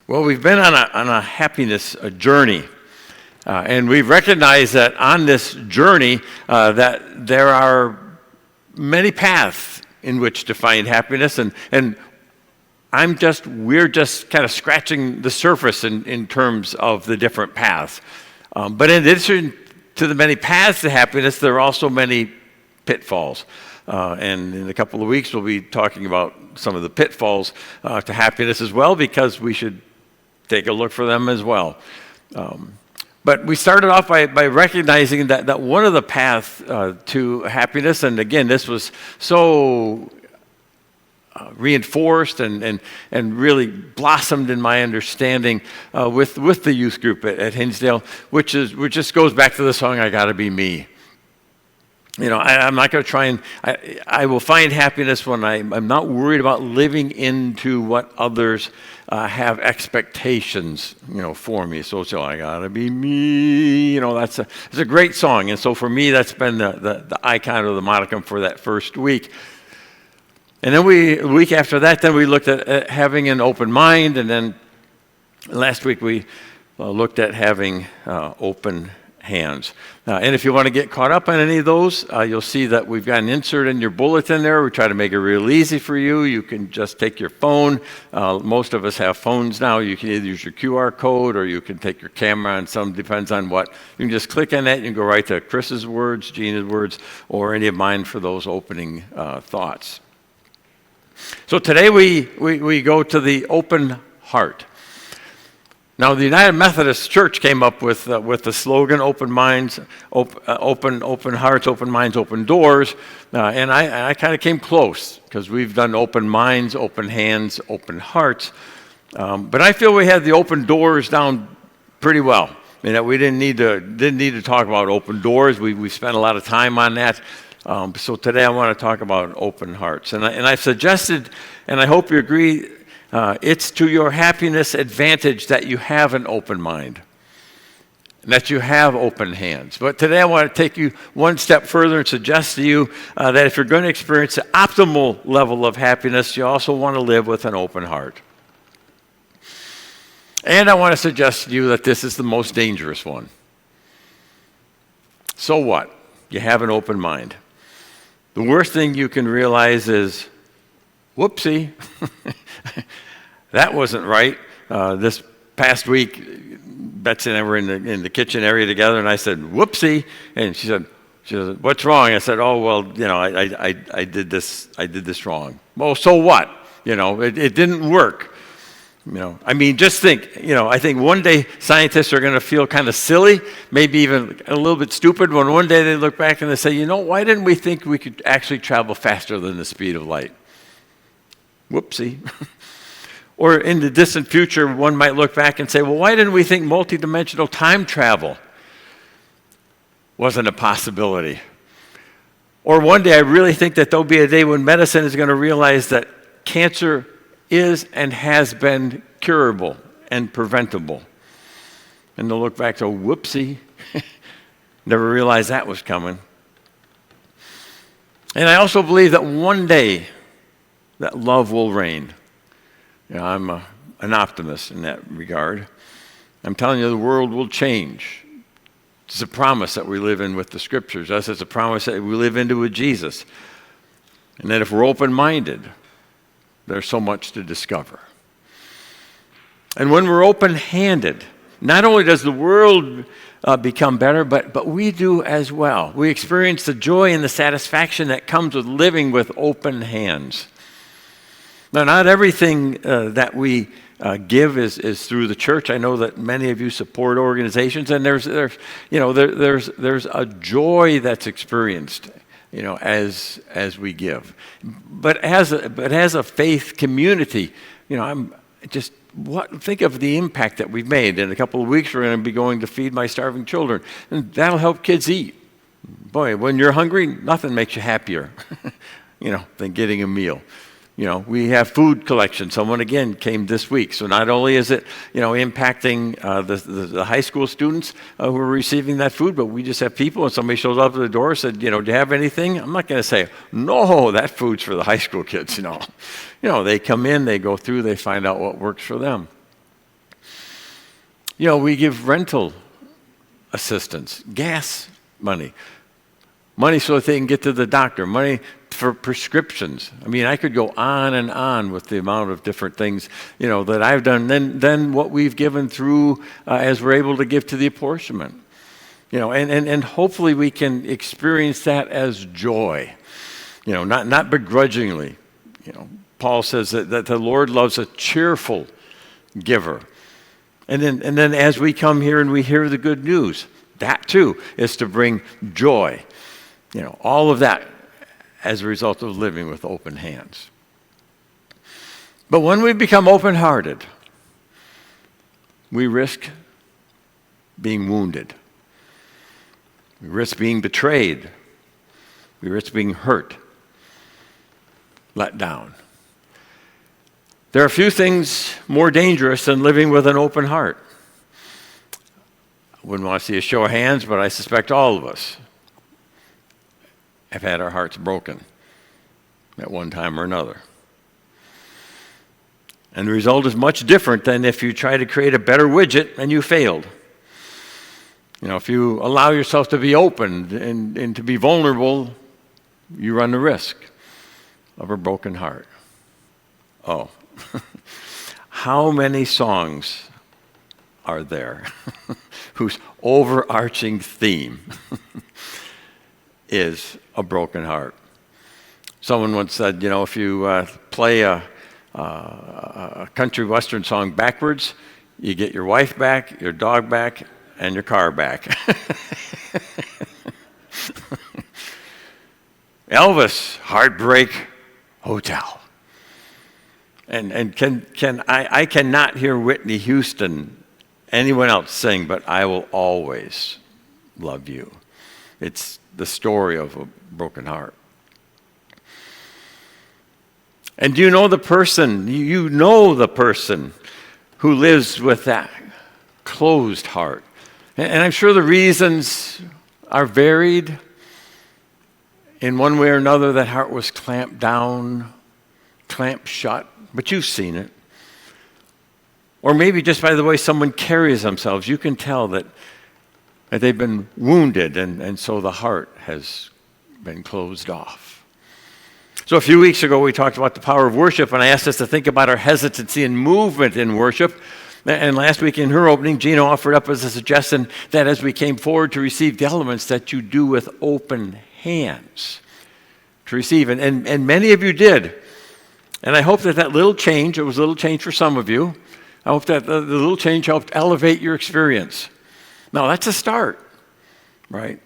Well, we've been on a happiness journey, and we've recognized that on this journey that there are many paths in which to find happiness, and we're just kind of scratching the surface in terms of the different paths. But in addition to the many paths to happiness, there are also many pitfalls. And in a couple of weeks, we'll be talking about some of the pitfalls to happiness as well, because we should take a look for them as well. But we started off by recognizing that one of the paths to happiness, and again, this was so reinforced and really blossomed in my understanding with the youth group at Hinsdale, which just goes back to the song, "I Gotta Be Me." You know, I'm not going to try and, I will find happiness when I'm not worried about living into what others have expectations, for me. So I gotta be me, it's a great song. And so for me, that's been the icon or the modicum for that first week. And then the week after that, then we looked at having an open mind. And then last week we looked at having open hands. And if you want to get caught up on any of those, you'll see that we've got an insert in your bulletin there. We try to make it real easy for you. You can just take your phone. Most of us have phones now. You can either use your QR code or you can take your camera, and some depends on what. You can just click on that. You can go right to Chris's words, Gina's words, or any of mine for those opening thoughts. So today we go to the open heart. Now, the United Methodist Church came up with the slogan, "Open minds, open hearts, open minds, open doors," and I kind of came close because we've done open minds, open hands, open hearts, but I feel we had the open doors down pretty well. We didn't need to talk about open doors. We spent a lot of time on that. So today I want to talk about open hearts, and I've suggested, and I hope you agree. It's to your happiness advantage that you have an open mind, that you have open hands. But today I want to take you one step further and suggest to you that if you're going to experience the optimal level of happiness, you also want to live with an open heart. And I want to suggest to you that this is the most dangerous one. So what? You have an open mind. The worst thing you can realize is, whoopsie, that wasn't right. This past week, Betsy and I were in the kitchen area together, and I said, whoopsie, and she said, what's wrong? I said, oh, well, I did this wrong. Well, so what? It didn't work. Just think, I think one day scientists are going to feel kind of silly, maybe even a little bit stupid, when one day they look back and they say, why didn't we think we could actually travel faster than the speed of light? Whoopsie. Or in the distant future, one might look back and say, well, why didn't we think multidimensional time travel wasn't a possibility? Or one day I really think that there'll be a day when medicine is going to realize that cancer is and has been curable and preventable. And they'll look back to, whoopsie, never realized that was coming. And I also believe that one day that love will reign. I'm an optimist in that regard. I'm telling you, the world will change. It's a promise that we live in with the Scriptures. It's a promise that we live into with Jesus. And that if we're open-minded, there's so much to discover. And when we're open-handed, not only does the world become better, but we do as well. We experience the joy and the satisfaction that comes with living with open hands. Now, not everything that we give is through the church. I know that many of you support organizations, and there's a joy that's experienced, as we give. But as a faith community, think of the impact that we've made. In a couple of weeks, we're going to be going to feed my starving children, and that'll help kids eat. Boy, when you're hungry, nothing makes you happier, than getting a meal. We have food collection. Someone, again, came this week. So not only is it, impacting the high school students who are receiving that food, but we just have people, and somebody shows up at the door and said, do you have anything? I'm not going to say, no, that food's for the high school kids, They come in, they go through, they find out what works for them. We give rental assistance, gas money, money so that they can get to the doctor, money for prescriptions. I mean, I could go on and on with the amount of different things, that I've done. Then what we've given through as we're able to give to the apportionment. And hopefully we can experience that as joy, not begrudgingly. Paul says that the Lord loves a cheerful giver. And then as we come here and we hear the good news, that too is to bring joy. All of that as a result of living with open hands. But when we become open-hearted, we risk being wounded. We risk being betrayed. We risk being hurt, let down. There are few things more dangerous than living with an open heart. I wouldn't want to see a show of hands, but I suspect all of us have had our hearts broken at one time or another. And the result is much different than if you try to create a better widget and you failed. If you allow yourself to be open and to be vulnerable, you run the risk of a broken heart. Oh, how many songs are there whose overarching theme is a broken heart? Someone once said, if you play a country western song backwards, you get your wife back, your dog back, and your car back. Elvis, Heartbreak Hotel. And I cannot hear Whitney Houston, anyone else sing, but I will always love you. It's the story of a broken heart. And do you know the person who lives with that closed heart? And I'm sure the reasons are varied. In one way or another, that heart was clamped down, clamped shut, but you've seen it. Or maybe just by the way someone carries themselves, you can tell that they've been wounded, and so the heart has been closed off. So a few weeks ago, we talked about the power of worship, and I asked us to think about our hesitancy and movement in worship. And last week in her opening, Gina offered up as a suggestion that as we came forward to receive the elements, that you do with open hands to receive. And many of you did. And I hope that little change, it was a little change for some of you, I hope that the little change helped elevate your experience. Now, that's a start, right?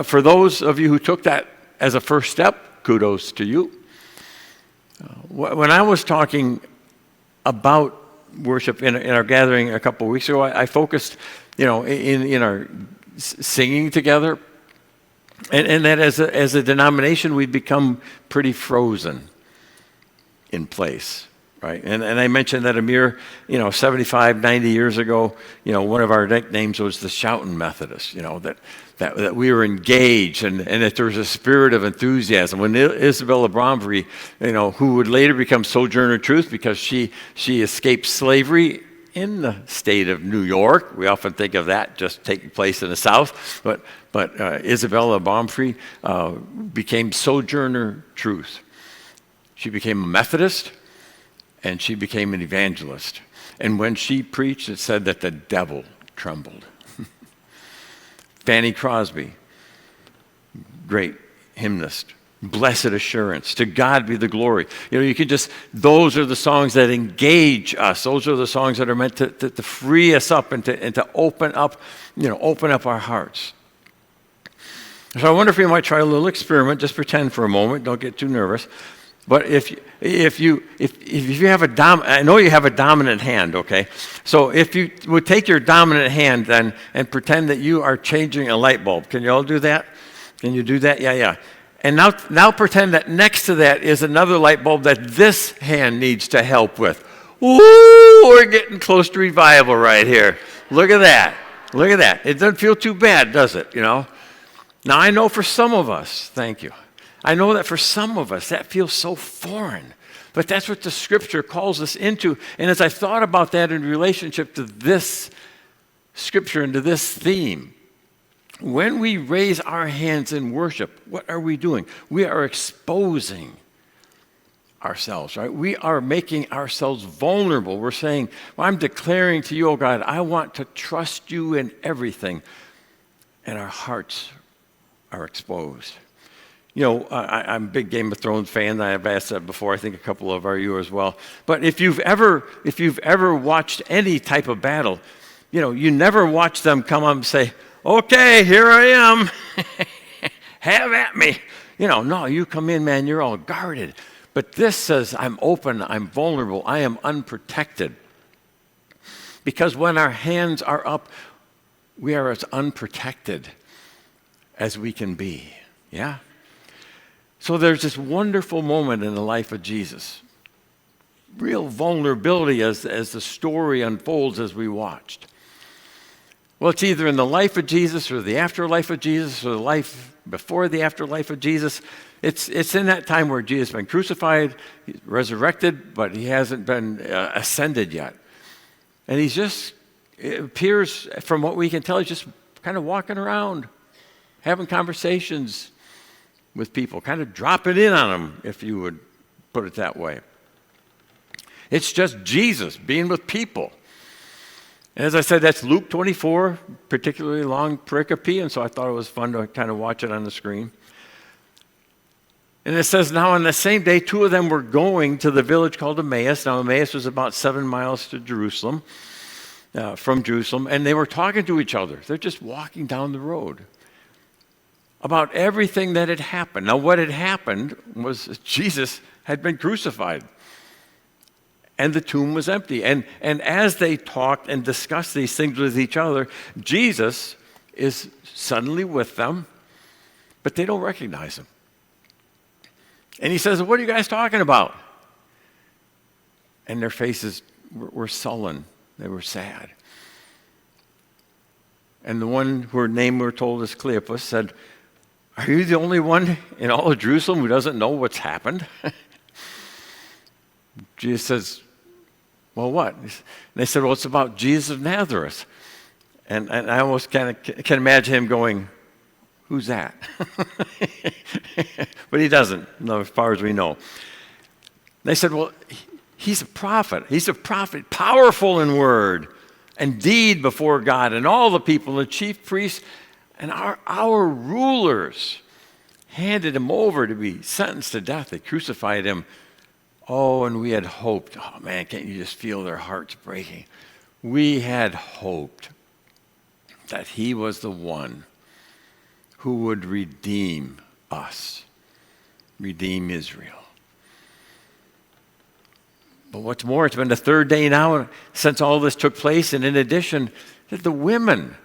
For those of you who took that as a first step, kudos to you. When I was talking about worship in our gathering a couple of weeks ago, I focused, in our singing together, and that as a denomination, we'd become pretty frozen in place, right? And I mentioned that a mere, 75, 90 years ago, one of our nicknames was the Shoutin' Methodists, that we were engaged and that there was a spirit of enthusiasm. When Isabella Bromfrey, who would later become Sojourner Truth because she escaped slavery in the state of New York. We often think of that just taking place in the South, but Isabella Bromfrey became Sojourner Truth. She became a Methodist, and she became an evangelist. And when she preached, it said that the devil trembled. Fanny Crosby, great hymnist. Blessed assurance, to God be the glory. Those are the songs that engage us. Those are the songs that are meant to free us up and to open up our hearts. So I wonder if we might try a little experiment. Just pretend for a moment. Don't get too nervous. But if you have I know you have a dominant hand, okay? So if you would take your dominant hand then and pretend that you are changing a light bulb. Can you all do that? Can you do that? Yeah. And now pretend that next to that is another light bulb that this hand needs to help with. Ooh, we're getting close to revival right here. Look at that. Look at that. It doesn't feel too bad, does it? Now I know for some of us, thank you. I know that for some of us, that feels so foreign. But that's what the Scripture calls us into. And as I thought about that in relationship to this scripture into this theme. When we raise our hands in worship, what are we doing? We are exposing ourselves, right? We are making ourselves vulnerable. We're saying, well, I'm declaring to you, oh God, I want to trust you in everything. And our hearts are exposed. You know, I'm a big Game of Thrones fan. I've asked that before. I think a couple of you as well. But if you've ever watched any type of battle, you know, you never watch them come up and say, okay, here I am. Have at me. You know, no, you come in, man, you're all guarded. But this says, I'm open, I'm vulnerable, I am unprotected. Because when our hands are up, we are as unprotected as we can be. Yeah? So there's this wonderful moment in the life of Jesus. Real vulnerability as the story unfolds as we watched. Well, it's either in the life of Jesus or the afterlife of Jesus or the life before the afterlife of Jesus. It's in that time where Jesus has been crucified, resurrected, but he hasn't been ascended yet. And he's just, it appears from what we can tell, he's just kind of walking around, having conversations with people, kind of dropping in on them, if you would put it that way. It's just Jesus being with people. As I said, that's Luke 24, particularly long pericope, and so I thought it was fun to kind of watch it on the screen. And it says, now on the same day, two of them were going to the village called Emmaus. Now Emmaus was about 7 miles to Jerusalem, from Jerusalem, and they were talking to each other. They're just walking down the road about everything that had happened. Now what had happened was Jesus had been crucified. And the tomb was empty. And as they talked and discussed these things with each other, Jesus is suddenly with them, but they don't recognize him. And he says, what are you guys talking about? And their faces were sullen. They were sad. And the one whose name we're told is Cleopas said, are you the only one in all of Jerusalem who doesn't know what's happened? Jesus says, well, what? And they said, well, it's about Jesus of Nazareth. And I almost can imagine him going, who's that? But he doesn't, as far as we know. They said, well, he's a prophet. He's a prophet, powerful in word and deed before God and all the people, the chief priests, and our rulers handed him over to be sentenced to death. They crucified him. Oh, and we had hoped. Oh, man, can't you just feel their hearts breaking? We had hoped that he was the one who would redeem us, redeem Israel. But what's more, it's been the third day now since all this took place, and in addition, the women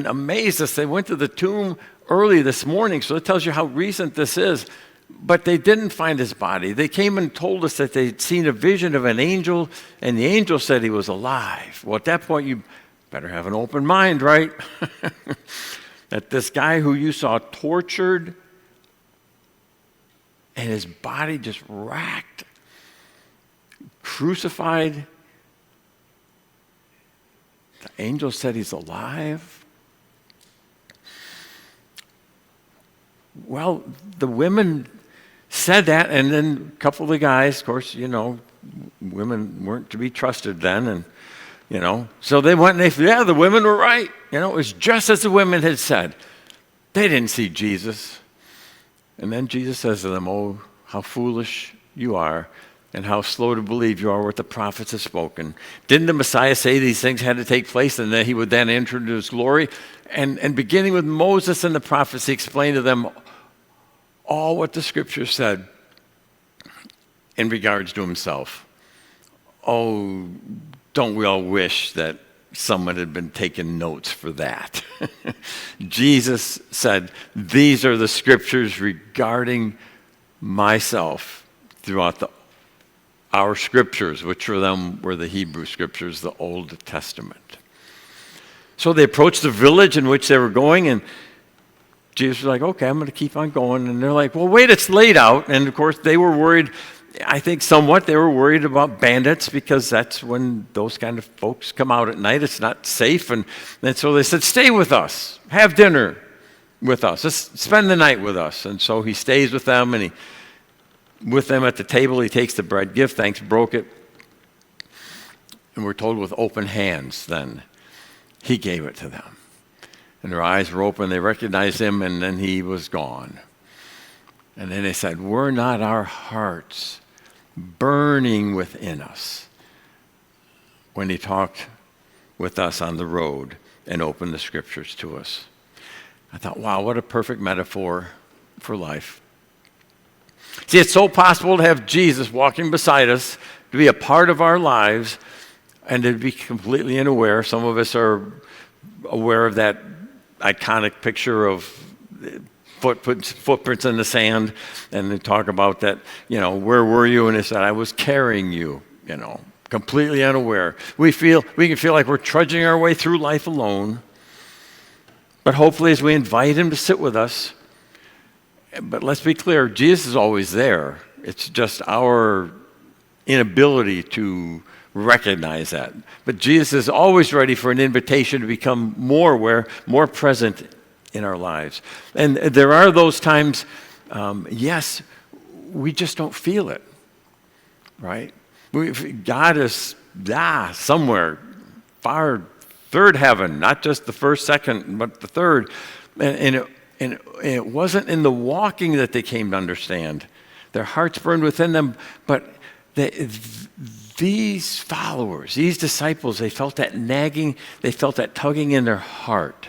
amazed us. They went to the tomb early this morning, so it tells you how recent this is. But they didn't find his body. They came and told us that they'd seen a vision of an angel, and the angel said he was alive. Well, at that point, you better have an open mind, right? That this guy who you saw tortured and his body just racked, crucified, the angel said he's alive. Well, the women said that, and then a couple of the guys, of course, you know, women weren't to be trusted then, and, you know, so they went and they said, yeah, the women were right. You know, it was just as the women had said. They didn't see Jesus. And then Jesus says to them, oh, how foolish you are, and how slow to believe you are what the prophets have spoken. Didn't the Messiah say these things had to take place and that he would then enter into his glory? And beginning with Moses and the prophets, he explained to them all what the scripture said in regards to himself. Oh, don't we all wish that someone had been taking notes for that? Jesus said, these are the scriptures regarding myself throughout our scriptures, which for them were the Hebrew scriptures, the Old Testament. So they approached the village in which they were going, and Jesus was like, okay, I'm going to keep on going. And they're like, well, wait, it's late out. And of course, they were worried I think somewhat they were worried about bandits because that's when those kind of folks come out at night. It's not safe. And so they said, stay with us. Have dinner with us. Just spend the night with us. And so he stays with them, and with them at the table, he takes the bread, give thanks, broke it. And we're told with open hands then, he gave it to them. And their eyes were open, they recognized him, and then he was gone. And then they said, were not our hearts burning within us when he talked with us on the road and opened the scriptures to us? I thought, wow, what a perfect metaphor for life. See, it's so possible to have Jesus walking beside us, to be a part of our lives, and to be completely unaware. Some of us are aware of that iconic picture of footprints in the sand, and they talk about that, where were you? And they said, I was carrying you, completely unaware. We can feel like we're trudging our way through life alone, but hopefully as we invite him to sit with us, but let's be clear, Jesus is always there. It's just our inability to recognize that. But Jesus is always ready for an invitation to become more aware, more present in our lives. And there are those times, yes, we just don't feel it, right? God is somewhere far, third heaven, not just the first, second, but the third. And it wasn't in the walking that they came to understand. Their hearts burned within them, but these followers, these disciples, they felt that nagging, they felt that tugging in their heart,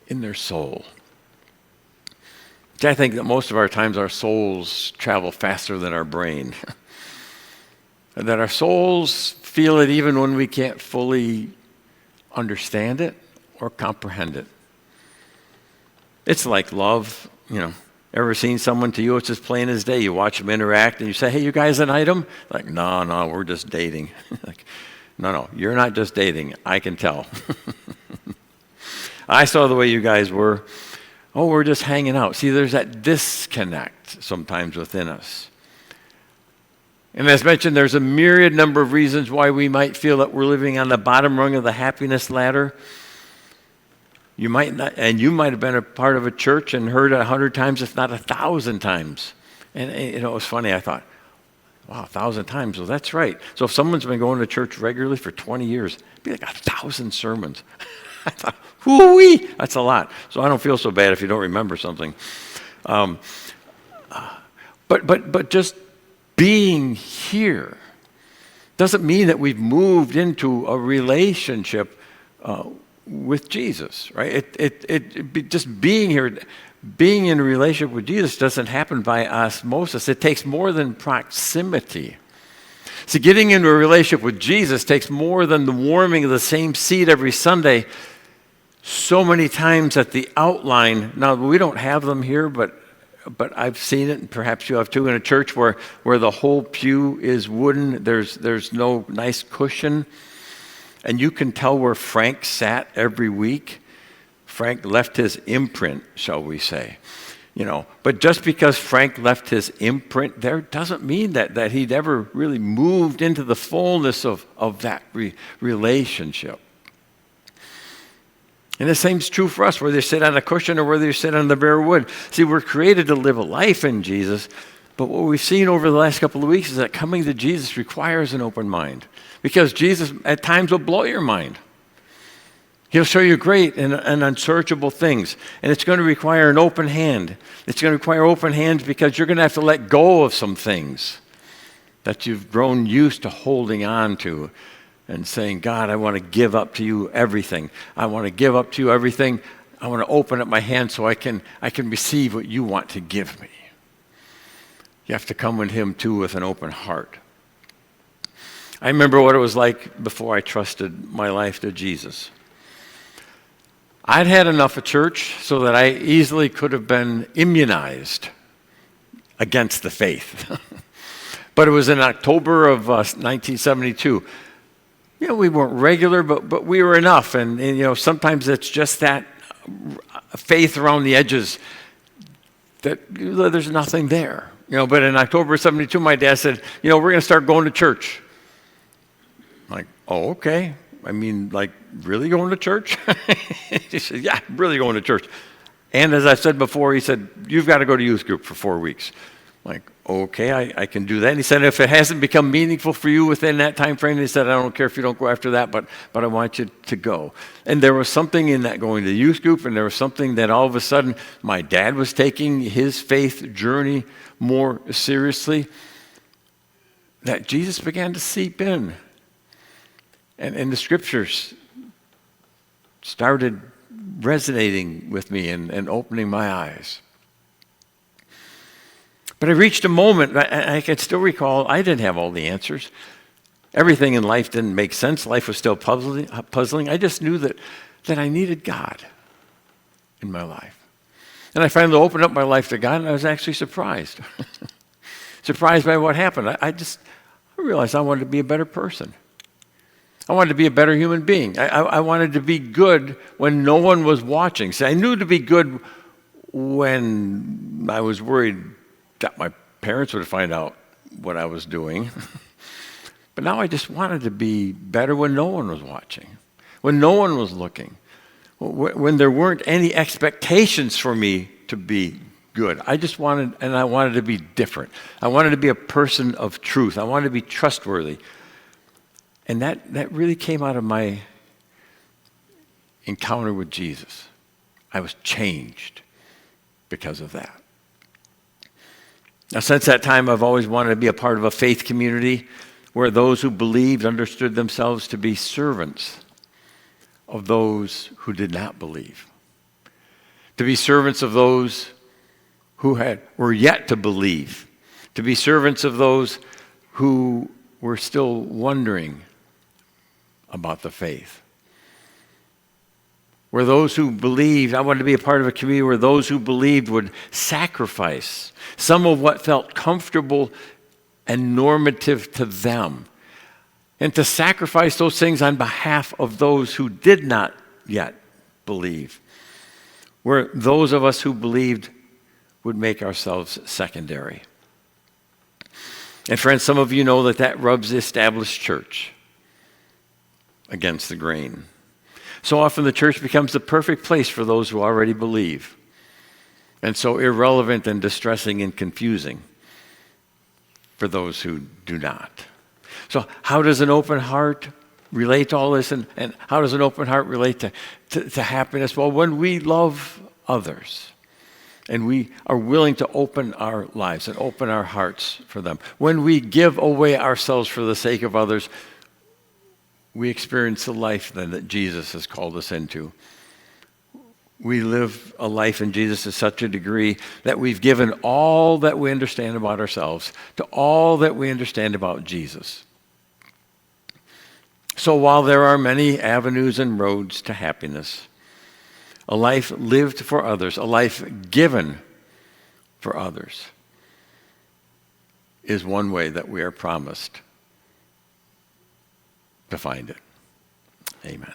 in their soul. I think that most of our times our souls travel faster than our brain. And that our souls feel it even when we can't fully understand it or comprehend it. It's like love, Ever seen someone to you, it's just plain as day. You watch them interact and you say, hey, you guys an item? Like, no, we're just dating. Like, no, you're not just dating. I can tell. I saw the way you guys were. Oh, we're just hanging out. See, there's that disconnect sometimes within us. And as mentioned, there's a myriad number of reasons why we might feel that we're living on the bottom rung of the happiness ladder. You might not, and you might have been a part of a church and heard it 100 times, if not 1,000 times. And it was funny. I thought, wow, 1,000 times. Well, that's right. So if someone's been going to church regularly for 20 years, it'd be like 1,000 sermons. I thought, whoo-wee, that's a lot. So I don't feel so bad if you don't remember something. But just being here doesn't mean that we've moved into a relationship with Jesus, right? Just being here, being in a relationship with Jesus doesn't happen by osmosis. It takes more than proximity. See, getting into a relationship with Jesus takes more than the warming of the same seat every Sunday. So many times at the outline, now we don't have them here, but I've seen it, and perhaps you have too, in a church where the whole pew is wooden. There's no nice cushion. And you can tell where Frank sat every week. Frank left his imprint, shall we say. But just because Frank left his imprint there doesn't mean that he'd ever really moved into the fullness of that relationship. And the same is true for us, whether you sit on a cushion or whether you sit on the bare wood. See, we're created to live a life in Jesus, but what we've seen over the last couple of weeks is that coming to Jesus requires an open mind. Because Jesus at times will blow your mind. He'll show you great and unsearchable things. And it's going to require an open hand. It's going to require open hands because you're going to have to let go of some things that you've grown used to holding on to and saying, God, I want to give up to you everything. I want to give up to you everything. I want to open up my hand so I can receive what you want to give me. You have to come with him too with an open heart. I remember what it was like before I trusted my life to Jesus. I'd had enough of church so that I easily could have been immunized against the faith. But it was in October of 1972. We weren't regular, but we were enough. And sometimes it's just that faith around the edges that there's nothing there. But in October of 72, my dad said, we're going to start going to church. I'm like, oh, okay. I mean, like, really going to church? He said, yeah, really going to church. And as I said before, he said, you've got to go to youth group for 4 weeks. I'm like, okay, I can do that. And he said, if it hasn't become meaningful for you within that time frame, he said, I don't care if you don't go after that, but I want you to go. And there was something in that going to youth group, and there was something that all of a sudden my dad was taking his faith journey more seriously, that Jesus began to seep in. And the scriptures started resonating with me and opening my eyes. But I reached a moment, I can still recall, I didn't have all the answers. Everything in life didn't make sense. Life was still puzzling. I just knew that I needed God in my life. And I finally opened up my life to God, and I was actually surprised. Surprised by what happened. I realized I wanted to be a better person. I wanted to be a better human being. I wanted to be good when no one was watching. See, I knew to be good when I was worried that my parents would find out what I was doing. But now I just wanted to be better when no one was watching, when no one was looking, when there weren't any expectations for me to be good. I wanted to be different. I wanted to be a person of truth. I wanted to be trustworthy. And that really came out of my encounter with Jesus. I was changed because of that. Now, since that time, I've always wanted to be a part of a faith community where those who believed understood themselves to be servants of those who did not believe, to be servants of those who were yet to believe, to be servants of those who were still wondering about the faith. Where those who believed, I wanted to be a part of a community where those who believed would sacrifice some of what felt comfortable and normative to them, and to sacrifice those things on behalf of those who did not yet believe. Where those of us who believed would make ourselves secondary. And friends, some of you know that rubs the established church against the grain. So often the church becomes the perfect place for those who already believe, and so irrelevant and distressing and confusing for those who do not. So how does an open heart relate to all this, and how does an open heart relate to happiness? Well, when we love others and we are willing to open our lives and open our hearts for them, when we give away ourselves for the sake of others, we experience the life then that Jesus has called us into. We live a life in Jesus to such a degree that we've given all that we understand about ourselves to all that we understand about Jesus. So while there are many avenues and roads to happiness, a life lived for others, a life given for others, is one way that we are promised to find it. Amen.